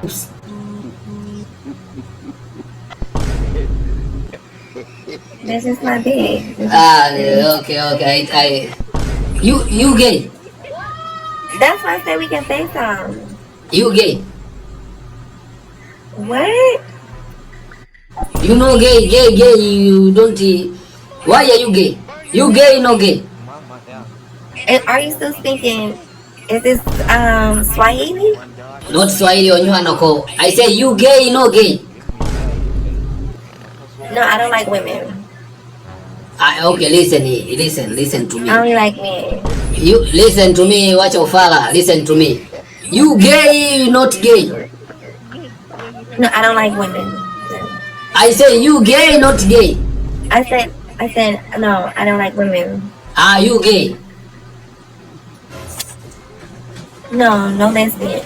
Oops. This is my big. Okay. You gay? That's why I said we can FaceTime. You gay? What? You know gay. You don't. Why are you gay? You gay, no gay? And are you still speaking? Is this Swahili? Not Swahili or Nyuanoko. I say you gay, no gay. No, I don't like women. Okay, listen to me. I only like men. You listen to me, watch your fella. Listen to me. You gay, not gay. No, I don't like women. I say you gay, not gay. I said no, I don't like women. You gay? No lesbian.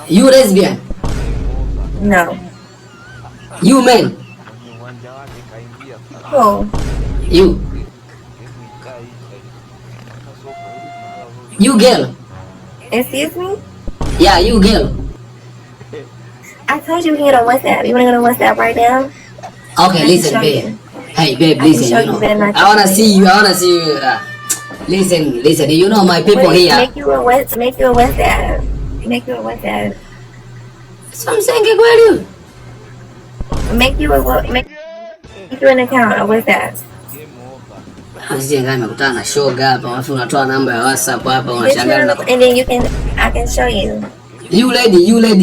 You lesbian? No. You man? Who? You. You girl? Excuse me? Yeah, you girl. I told you we can get on WhatsApp. You wanna go on WhatsApp right now? Okay, listen, babe. Hey, babe, listen. You know, I wanna see you. Listen. You know my people here. Make you a WhatsApp. So I'm saying, get ready. Make you an account on WhatsApp. Nimekutana na shoga hapa, alafu unatoa namba ya WhatsApp hapa, unashangaa na and then I can show you. You lady, you man,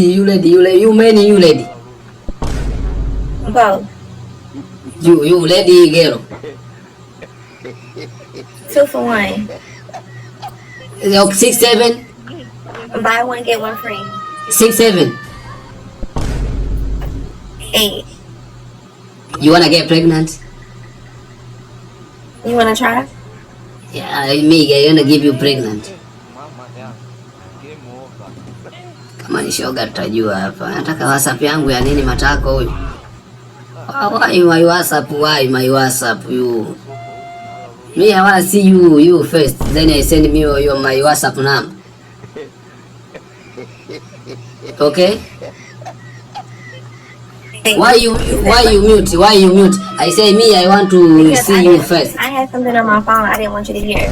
you lady. Both. You lady girl. 2 for 1. 6, 7. Buy one get one free. 6, 7. 8. You wanna get pregnant? You wanna try? Yeah, me, I'm gonna give you pregnant. Kama ni shoga tutajua hapa. Nataka WhatsApp yangu ya nini matako huyu? Why my WhatsApp you? Me, I wanna see you first. Then I send me my WhatsApp number. Okay? Why you mute? I say me, I want to see you first. I had something on my phone I didn't want you to hear.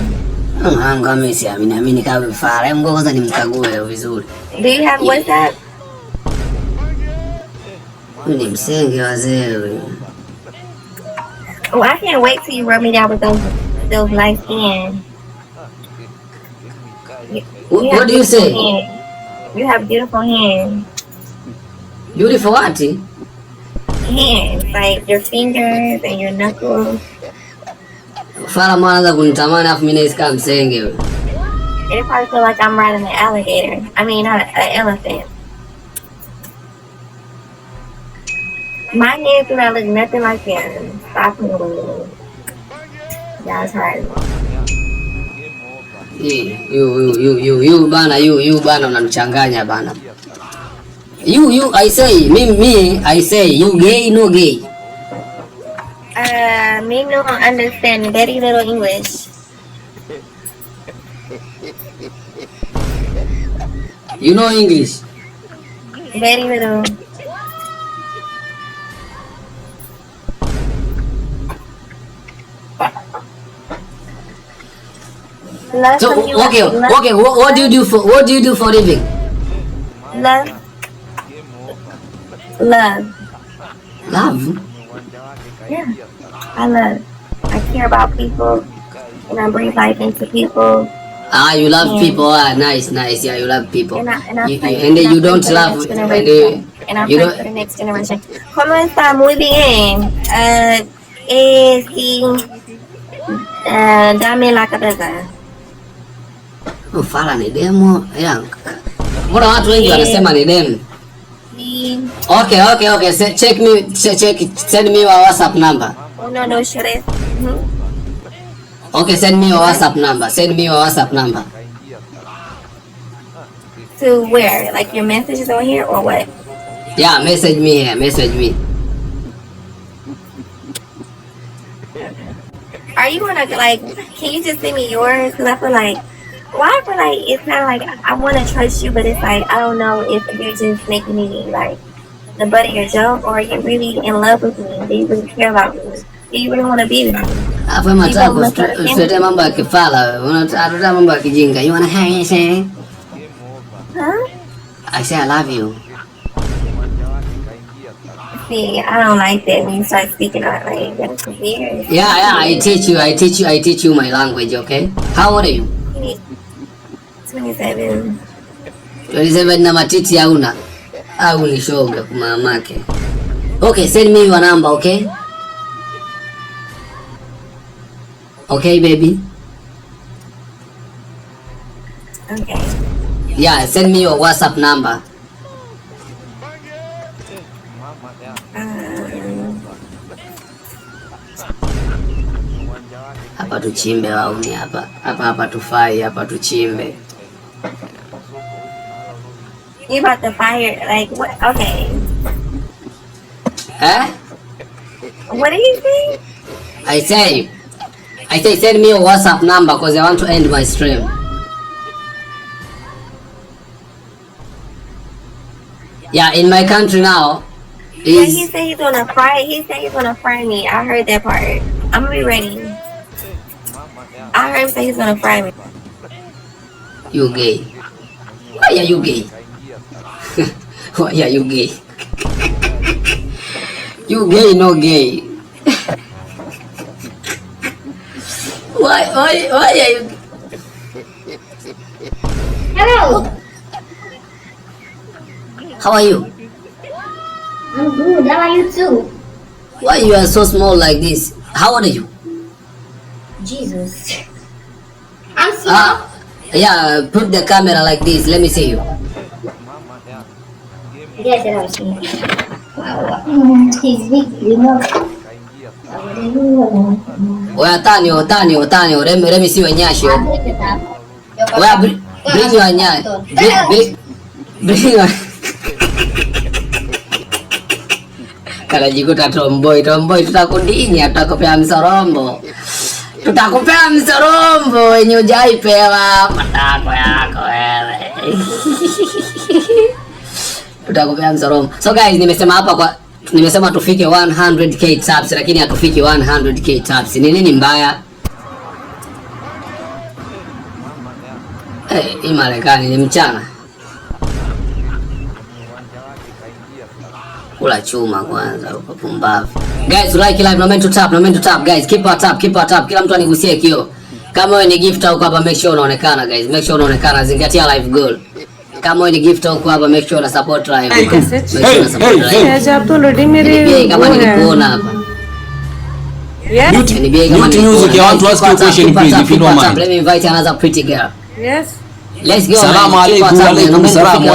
Mimi siamini kama vifaa. Hebu kwanza nimkague vizuri. Do you have WhatsApp? Ni msenge wazee. Oh, I can't wait till you rub me down with those nice hands. What do you say? You have beautiful hands. Beautiful what? Hands, like your fingers and your knuckles. Fala mwanza kunitamani afu mimi naisikia msenge. It probably feel like I'm riding an alligator. I mean, not an elephant. My hands do not look nothing like them. Stop me. Y'all's hard. You bana unanichanganya bana. I say me I say you gay no gay. Me no understand very little English. You know English? Very little. So okay. What do you do for living? Love. Yeah, I love. I care about people, and I breathe life into people. You love people. Nice. Yeah, you love people. And I you don't love. And I pray for the next generation. ¿Cómo está? Muy bien. Dame la cabeza. Fala ni demo. Mbona watu wengi wanasema ni demo? Okay. Send me your WhatsApp number. No, sure. Okay, send me your WhatsApp number. To where? Like your messages on here or what? Yeah, message me here. Are you gonna can you just send me yours? Cause I feel like Well, I feel like it's kind of like I want to trust you, but it's like I don't know if you're just making me like the butt of your joke, or you're really in love with me. Do you really care about me? Do you really want to be with me? Hapo matako usete mambo ya kifala. Unataka mambo ya kijinga. You wanna hang say? Huh? I say I love you. See, I don't like that when you start speaking out like that's weird. Yeah, I teach you my language, okay? How old are you? 27. 27 na matiti hauna. Au ni shoga kwa mamake. Okay, send me your number, okay? Okay, baby. Okay. Yeah, send me your WhatsApp number. Hapa tuchimbe wauni hapa tufai hapa tuchimbe. You about to fire like what? Okay. Eh? What do you think? I say send me your WhatsApp number because I want to end my stream. Yeah, in my country now. Yeah, he said he's gonna fry. He said he's gonna fry me. I heard that part. I'm gonna be ready. I heard him say he's gonna fry me. You gay? Why are you gay? Why are you gay? You gay, no gay. Why are you? Hello. How are you? I'm good. How are you too? Why you are so small like this? How old are you? Jesus. I'm small. Yeah, put the camera like this. Let me see you. Yes, I'm small. He's big, you know. Oya Tanyo, let me see your nyash. Oya, bring your nyash. Bring your... Kalajikuta tomboy, tutakundinya, tutakupea msorombo. Tutakupea msorombo wenye hujaipewa matako yako wewe. Tutakupea msorombo. So guys, nimesema tufike 100k subs lakini hatufiki 100k subs. Ni nini mbaya? Hii Marekani ni mchana. Kula chuma kwanza uko pumbavu. Guys, like live, no to tap guys. Keep our tap. Kila mtu anigusie kio. Kama wewe ni gifter huko hapa, make sure unaonekana guys. Make sure unaonekana, zingatia live goal. Kama wewe ni gifter huko hapa, make sure una support live. Hey, आप तो ऑलरेडी मेरे kama nilikuona hapa. Yes. Mute music. I want to ask you a question, please, if you don't mind. Let me invite another pretty girl. Yes. Let's go. Salamu alaikum wa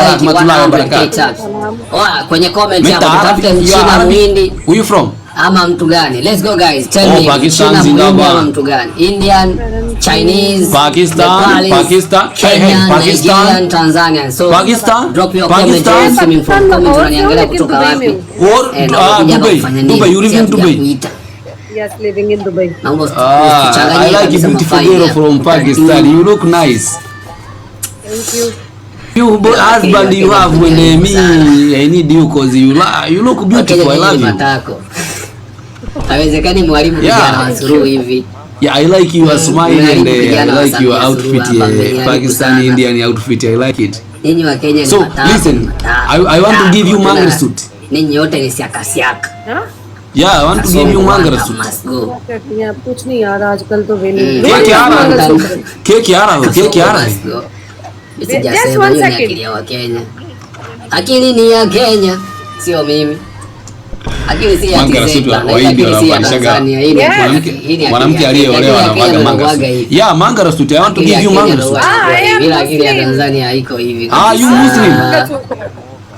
rahmatullahi wa barakatuh. Kwenye comment hapo tutafute mchina muhindi. Where you from? Ama mtu gani? Let's go guys. Tell me. Pakistan, Zimbabwe. Ama mtu gani? Indian, Chinese, Pakistan, Kenya, Pakistan, Nigerian, Tanzania. So Pakistan, drop your comment coming from comment unaniangalia kutoka wapi? Or Dubai. You live in Dubai? Yes, living in Dubai. I like a beautiful girl from Pakistan. You look nice. Thank you. You husband you have when me I need you cause you look beautiful. I love you. Haiwezekani mwalimu kijana wa suru hivi. Yeah, I like your smile and I like your outfit, Pakistani Indian outfit. I like it. Ninyi wa Kenya ni so matatu. Listen, I want to give you mangra suit. Ninyi wote ni siaka. Yeah, I want to give you mangra suit. यार कुछ नहीं यार आजकल तो वेली क्या रहा है Just one second. Akili ni ya Kenya, sio mimi. Akili si ya Tanzania. Mwanamke aliyeolewa anavaga manga suit. Yeah, manga suit. I want to give you manga suit. Bila akili ya Tanzania haiko hivi. You Muslim?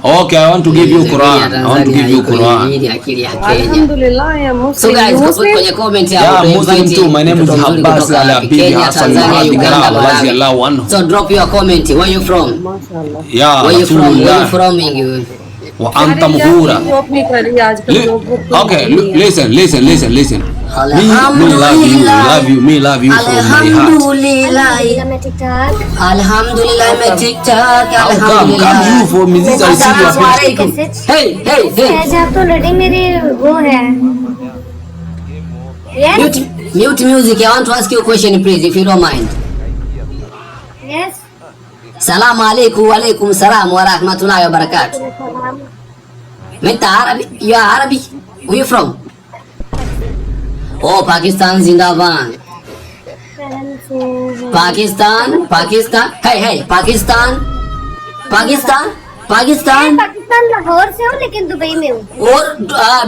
Okay, I want to give you Quran. I want to give you Quran. Hii ni akili ya Kenya. Alhamdulillah, I am Muslim. So guys, kwenye comment hapo Muslim too. My name is Abbas Alabi Hassan Uganda. So drop your comment. Where you from? Mashallah. Yeah, Where you from? wa anta muhura. Okay, listen. Me love you from my heart. Alhamdulillah, मैं TikTok. Come you for me, this I see your picture. Hey. आप तो लड़ी मेरी वो है. Yes. Mute music. I want to ask you a question, please, if you don't mind. Yes. Salaam alaikum, wa alaikum salam wa rahmatullahi wa barakatuh. Meta Arabi, you are Arabi. Where you from? Oh, Pakistan Zindabad. Pakistan. Hey, Pakistan. मैं पाकिस्तान लाहौर से हूँ लेकिन दुबई में हूँ. और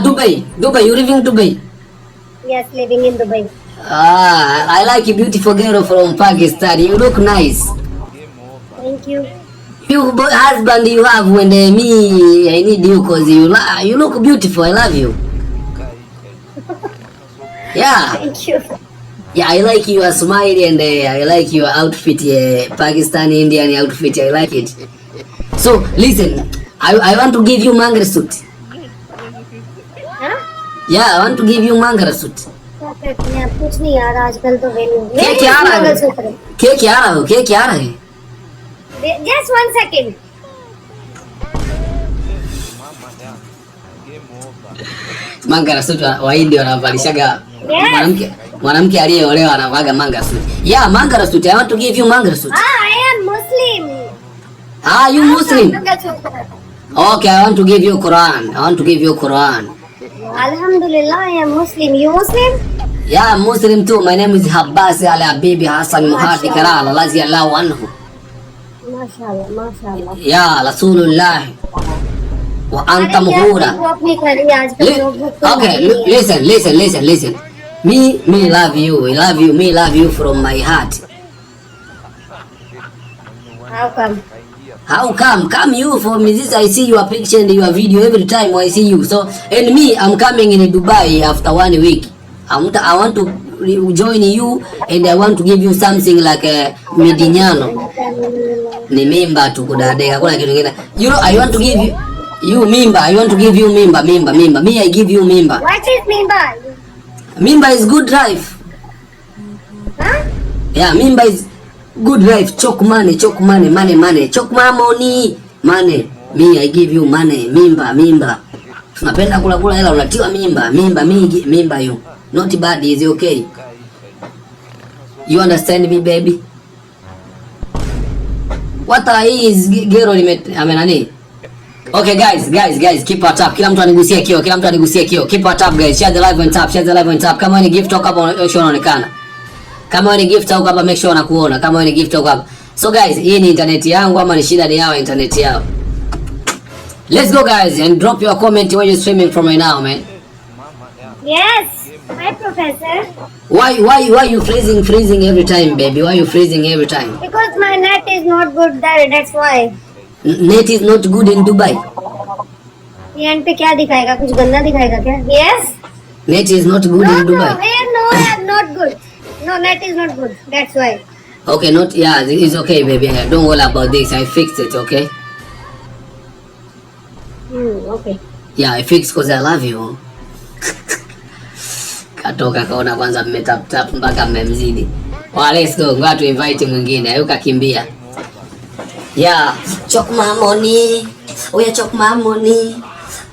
Dubai. You living in Dubai? Yes, living in Dubai. I like a beautiful girl from Pakistan. You look nice. Thank you. You husband you have when me, I need you because you look beautiful. I love you. Yeah. Thank you. Yeah, I like your smile and I like your outfit, Pakistani Indian outfit. I like it. So listen, I want to give you mangra suit. हाँ? Yeah, I want to give you mangra suit. कुछ नहीं यार आजकल तो वेलू. क्या रहा है? Just 1 second. Manga suit Wahindi wanavalishaga mwanamke aliyeolewa anavaga manga suit. Yeah, manga suit. I want to give you manga suit. I am Muslim. You Muslim? Okay, I want to give you Quran. Alhamdulillah, I am Muslim. You Muslim? Yeah, I'm Muslim too. My name is Habbas Ali Habibi Hassan Muhadi Karala Radiyallahu anhu. Mashallah. Ya Rasulullah wa anta muhura. Okay, listen. Me love you. I love you. Me love you from my heart. How come? Come you for me. This I see your picture and your video every time I see you. So and me, I'm coming in Dubai after 1 week. I want to join you and I want to give you something like a midinyano. Ni mimba tu kudadeka kuna kitu kingine. You know, I want to give you mimba. I want to give you mimba. Me, I give you mimba. What is mimba? Mimba is good life. Huh? Yeah, mimba is good life. Chok money. Chok money. Money. Me, I give you money. Mimba. Tunapenda kula hela unatiwa mimba. Mimba you. Not bad, is okay. You understand me, baby? What is girl amenani? Okay guys, keep it up. Kila mtu anigusie kio. Keep it up guys. Share the live on top. Kama ni gift toka hapa make sure unaonekana. Kama ni gift toka hapa make sure unakuona. Kama ni gift toka hapa. So guys, hii ni internet yangu ama ni shida ni yao internet yao. Let's go guys and drop your comment where you're streaming from right now, man. Yes. Hi, Professor. Why you freezing every time, baby? Why you freezing every time? Because my net is not good there. That's why. Net is not good in Dubai. ये एंड पे क्या दिखाएगा? कुछ गंदा दिखाएगा क्या? Yes. Net is not good in Dubai. No, not good. No, net is not good. That's why. Okay, it's okay, baby. Don't worry about this. I fixed it, okay? Okay. Yeah, I fixed because I love you. Katoka kaona kwanza mmetap mpaka mmemzidi. Let's go. Ngoja tu invite mwingine. Ayo kakimbia. Yeah, chok my money. We chok my money.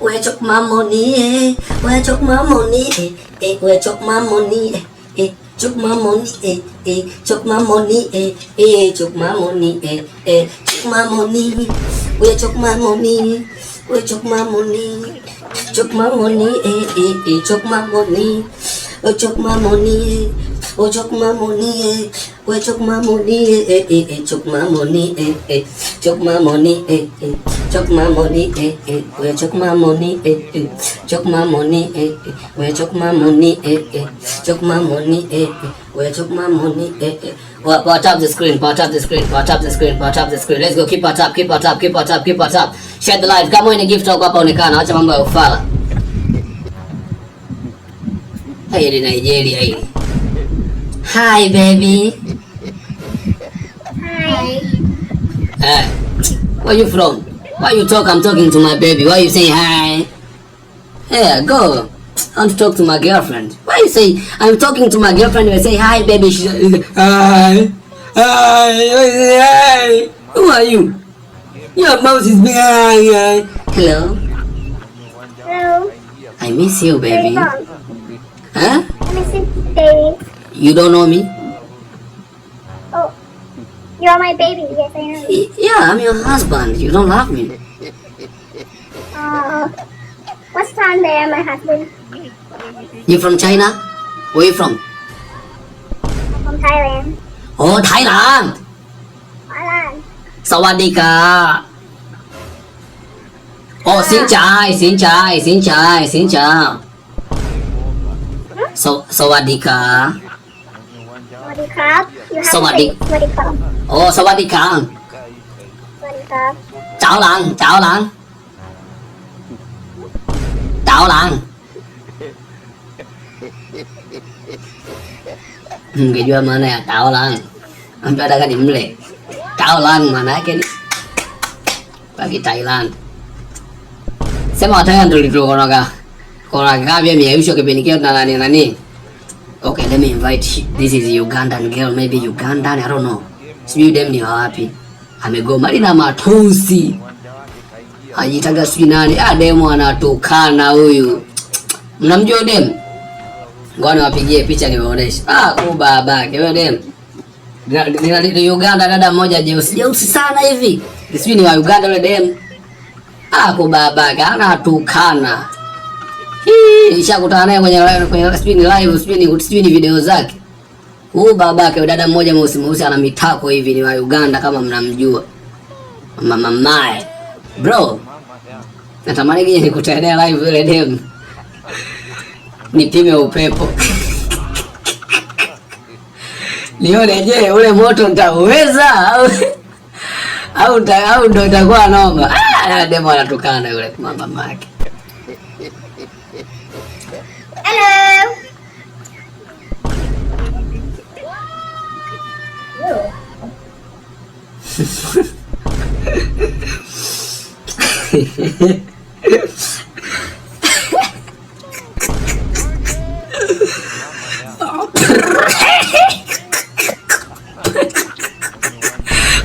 We chok my money. We chok my money. We chok my money. Chok my money. Chok my money. Chok my money. Chok my money. We chok my money. We chok my money. Chok my money. Chok my money. Oh, chok my money. Oh, chok my money. We chok my money. Chok my money. Chok my money. Chok my money. We chok my money. Chok my money. We chok my money. Chok my money. We chok my money. Power tap the screen. Let's go. Keep it up. Share the live. Kama ni gift talk hapa onekana. Acha mambo ya ufala. Hey, Nigeria. Hi, baby. Hi. Where you from? Why you talk? I'm talking to my baby. Why you saying hi? Yeah, go. I want to talk to my girlfriend. Why you say I'm talking to my girlfriend? You say hi, baby. She hi, hi. Who are you? Your mouth is behind. Hello. Hello. I miss you, baby. Huh? Huh? I miss you, baby. You don't know me? Oh, you're my baby. Yes, I know. Yeah, I'm your husband. You don't love me. What's time there, my husband? You from China? Where you from? I'm from Thailand. Oh, Thailand. Thailand. Sawadika. Oh, xin chào, xin chào, xin chào, xin chào. Sawadika. Sawadi krab. You have Sawadi. to say Sawadi krab. Oh, Sawadika. Sawadi krab. Chào làng, chào làng. Chào làng. Cái dua mana ya? Chào làng. Sampai ada kan Imlek. Chào làng mana cái bagi Thailand. Sema Thailand dulu konaga. Konaga biar mia usho kebenikio na nani. Okay, let me invite you. This is Ugandan girl, maybe Ugandan, I don't know. Sijui dem ni wapi. Amegoma lina matusi. Ajitaga sijui nani. Demu anatukana huyu. Mnamjua dem? Ngoja niwapigie picha niwaoneshe. Babake wewe dem. Ni Uganda, dada mmoja jeusi sana hivi. Sijui ni wa Uganda yule dem. Babake anatukana. Nishakutana naye kwenye sijui ni live, sijui ni video zake. Babake dada mmoja mweusi ana mitako hivi, ni wa Uganda kama mnamjua. Mamae. Bro. Natamani gije nikutane naye live yule dem. Nipime upepo. Nione je ule moto nitauweza au ndo itakuwa noma. Demo anatukana yule mama yake. Hello.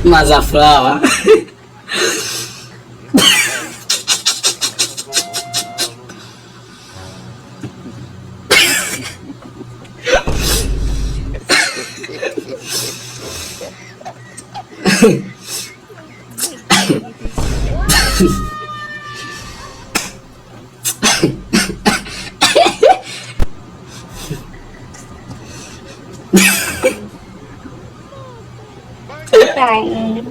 Mother flower. Sorry.